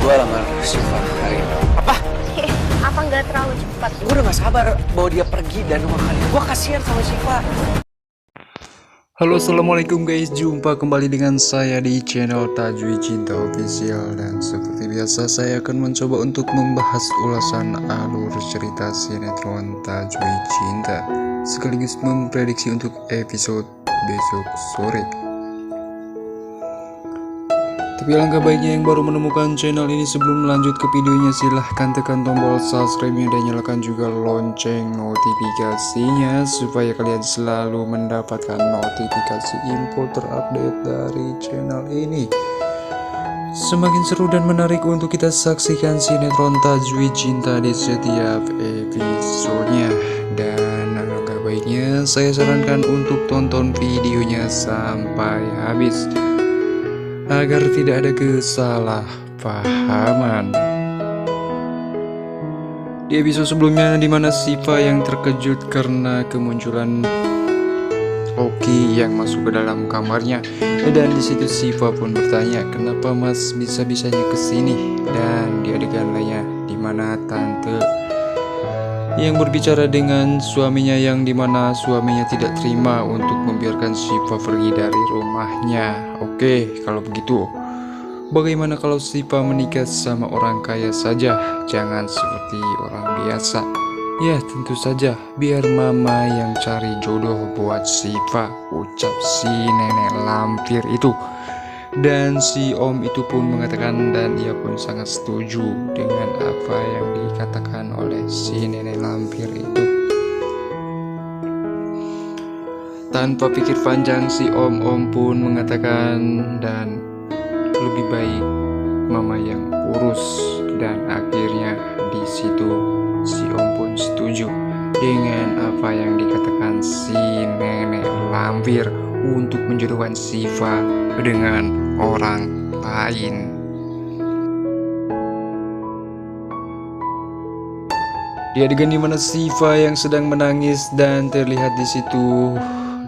gue lamar Syifa hari ini. Apa? Apa nggak terlalu cepat? Gue udah gak sabar bawa dia pergi dan rumah kalian. Gue kasihan sama Syifa. Halo, assalamualaikum guys, jumpa kembali dengan saya di channel Tajwi Cinta Official. Dan seperti biasa saya akan mencoba untuk membahas ulasan alur cerita sinetron Tajwi Cinta, sekaligus memprediksi untuk episode besok sore. Tapi alangkah baiknya yang baru menemukan channel ini, sebelum lanjut ke videonya silahkan tekan tombol subscribe-nya dan nyalakan juga lonceng notifikasinya supaya kalian selalu mendapatkan notifikasi info terupdate dari channel ini. Semakin seru dan menarik untuk kita saksikan sinetron Tajwi Cinta di setiap episodenya. Dan alangkah baiknya saya sarankan untuk tonton videonya sampai habis agar tidak ada kesalahpahaman. Di episode sebelumnya, di mana Syifa yang terkejut karena kemunculan Oki yang masuk ke dalam kamarnya, dan di situ Syifa pun bertanya, kenapa Mas bisa-bisanya kesini? Dan di adegan lainnya, di mana tante yang berbicara dengan suaminya, yang dimana suaminya tidak terima untuk membiarkan Syifa pergi dari rumahnya. Oke, kalau begitu bagaimana kalau Syifa menikah sama orang kaya saja, jangan seperti orang biasa? Ya tentu saja, biar mama yang cari jodoh buat Syifa, ucap si nenek lampir itu. Dan si om itu pun mengatakan, dan ia pun sangat setuju dengan apa yang dikatakan oleh si nenek lampir itu. Tanpa pikir panjang, si om pun mengatakan, dan lebih baik mama yang urus. Dan akhirnya di situ si om pun setuju dengan apa yang dikatakan si nenek lampir untuk menjodohkan Syifa dengan orang lain. Di adegan dimana Syifa yang sedang menangis, dan terlihat di situ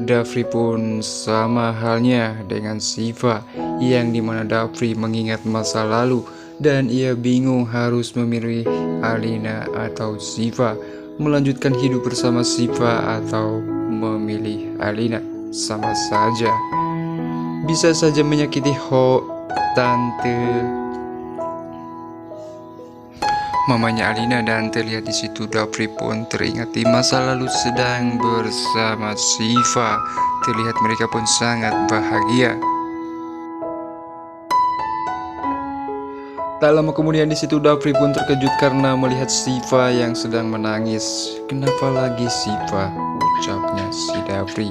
Dafri pun sama halnya dengan Syifa, yang dimana Dafri mengingat masa lalu dan ia bingung harus memilih Alina atau Syifa, melanjutkan hidup bersama Syifa atau memilih Alina. Sama saja, bisa saja menyakiti tante mamanya Alina. Dan terlihat di situ Dafri pun teringat di masa lalu sedang bersama Syifa. Terlihat mereka pun sangat bahagia. Tak lama kemudian di situ Dafri pun terkejut karena melihat Syifa yang sedang menangis. Kenapa lagi Syifa? Ucapnya si Dafri.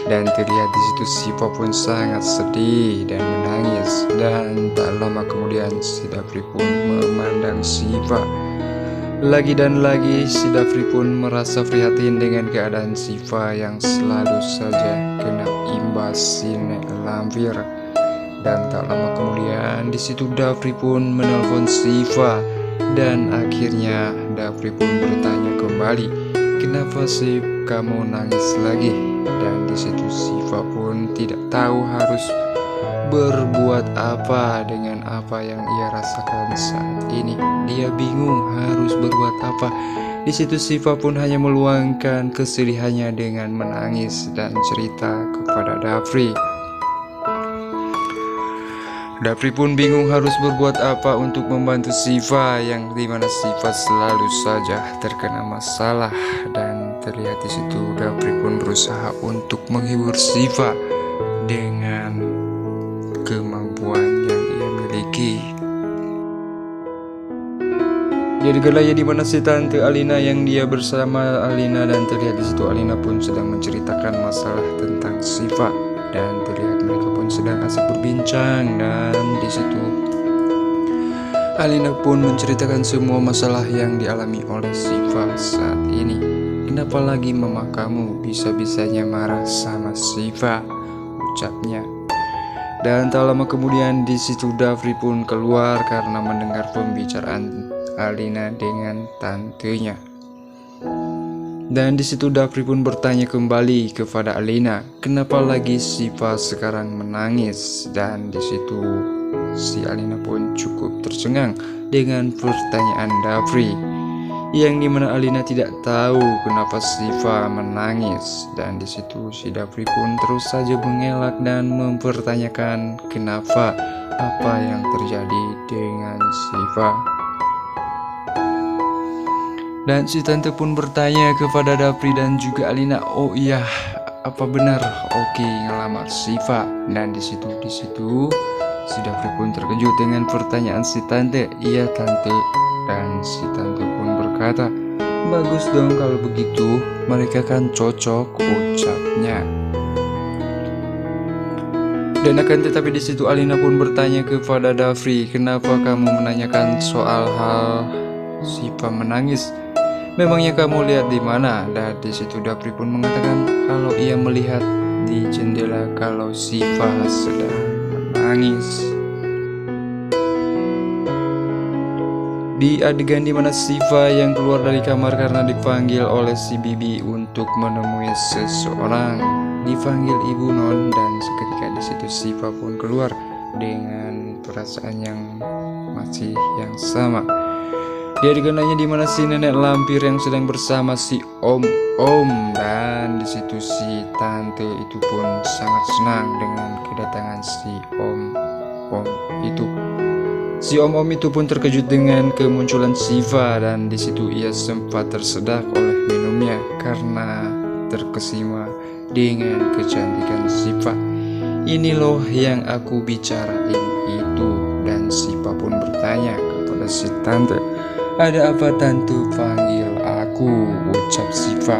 Dan terlihat di situ Syifa pun sangat sedih dan menangis. Dan tak lama kemudian si Dafri pun memandang Syifa. Lagi dan lagi si Dafri pun merasa prihatin dengan keadaan Syifa yang selalu saja kena imbas si nenek lampir. Dan tak lama kemudian di situ Dafri pun menelpon Syifa. Dan akhirnya Dafri pun bertanya kembali, kenapa sih kamu nangis lagi? Dan di situ Syifa pun tidak tahu harus berbuat apa dengan apa yang ia rasakan saat ini. Dia bingung harus berbuat apa. Di situ Syifa pun hanya meluangkan kesedihannya dengan menangis dan cerita kepada Dafri. Dafri pun bingung harus berbuat apa untuk membantu Syifa, yang dimana Syifa selalu saja terkena masalah. Dan terlihat di situ Dafri pun berusaha untuk menghibur Syifa dengan kemampuan yang ia miliki. Di adegan lainnya di mana si tante Alina yang dia bersama Alina, dan terlihat di situ Alina pun sedang menceritakan masalah tentang Syifa. Dan terlihat mereka pun sedang asik berbincang, dan di situ Alina pun menceritakan semua masalah yang dialami oleh Syifa saat ini. Kenapa lagi mama kamu bisa-bisanya marah sama Syifa? Ucapnya. Dan tak lama kemudian di situ Dafri pun keluar karena mendengar pembicaraan Alina dengan tantenya. Dan di situ Dafri pun bertanya kembali kepada Alina, kenapa lagi Syifa sekarang menangis? Dan di situ si Alina pun cukup tercengang dengan pertanyaan Dafri, yang dimana Alina tidak tahu kenapa Syifa menangis. Dan di situ si Dafri pun terus saja mengelak dan mempertanyakan kenapa, apa yang terjadi dengan Syifa. Dan si tante pun bertanya kepada Dafri dan juga Alina, oh iya, apa benar Oki ngelamar Syifa? Dan di situ si Dafri pun terkejut dengan pertanyaan si tante. Iya tante. Dan si tante pun berkata, bagus dong kalau begitu, mereka kan cocok, ucapnya. Dan akan tetapi di situ Alina pun bertanya kepada Dafri, kenapa kamu menanyakan soal hal Syifa menangis? Memangnya kamu lihat di mana? Dan di situ Dafri pun mengatakan kalau ia melihat di jendela kalau Syifa sedang menangis. Di adegan dimana Syifa yang keluar dari kamar karena dipanggil oleh si Bibi untuk menemui seseorang, dipanggil Ibu Non, dan seketika di situ Syifa pun keluar dengan perasaan yang masih yang sama. Di adegannya di mana si nenek lampir yang sedang bersama si om-om, dan di situ si tante itu pun sangat senang dengan kedatangan si om-om itu. Si om-om itu pun terkejut dengan kemunculan Syifa, dan di situ ia sempat tersedak oleh minumnya karena terkesima dengan kecantikan Syifa. Ini loh yang aku bicarain itu. Dan Syifa pun bertanya kepada si tante, ada apa tante panggil aku, ucap Syifa.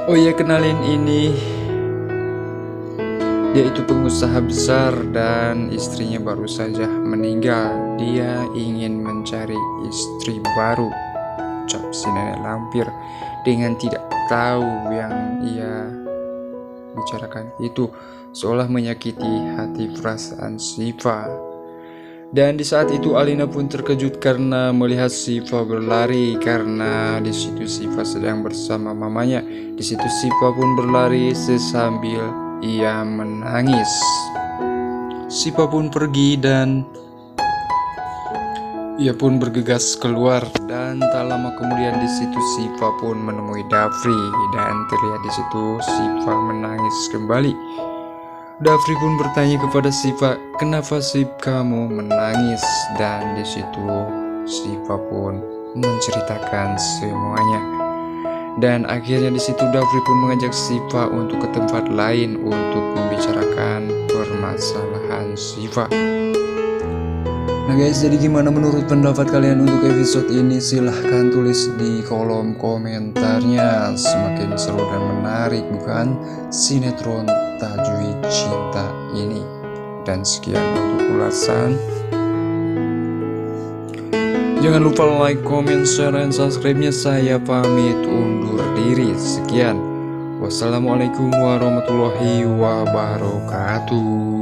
Oh ya, kenalin, ini dia itu pengusaha besar dan istrinya baru saja meninggal. Dia ingin mencari istri baru, ucap si nenek lampir dengan tidak tahu yang ia bicarakan itu seolah menyakiti hati perasaan Syifa. Dan di saat itu Alina pun terkejut karena melihat Syifa berlari, karena di situ Syifa sedang bersama mamanya. Di situ Syifa pun berlari sesambil ia menangis. Syifa pun pergi dan ia pun bergegas keluar, dan tak lama kemudian di situ Syifa pun menemui Dafri, dan terlihat di situ Syifa menangis kembali. Dafri pun bertanya kepada Syifa, kenapa Syifa kamu menangis? Dan di situ Syifa pun menceritakan semuanya. Dan akhirnya di situ Dafri pun mengajak Syifa untuk ke tempat lain untuk membicarakan permasalahan Syifa. Nah guys, jadi gimana menurut pendapat kalian untuk episode ini? Silahkan tulis di kolom komentarnya. Semakin seru dan menarik bukan sinetron Tajwid Cinta ini. Dan sekian untuk ulasan. Jangan lupa like, comment, share, dan subscribe-nya. Saya pamit undur diri. Sekian. Wassalamualaikum warahmatullahi wabarakatuh.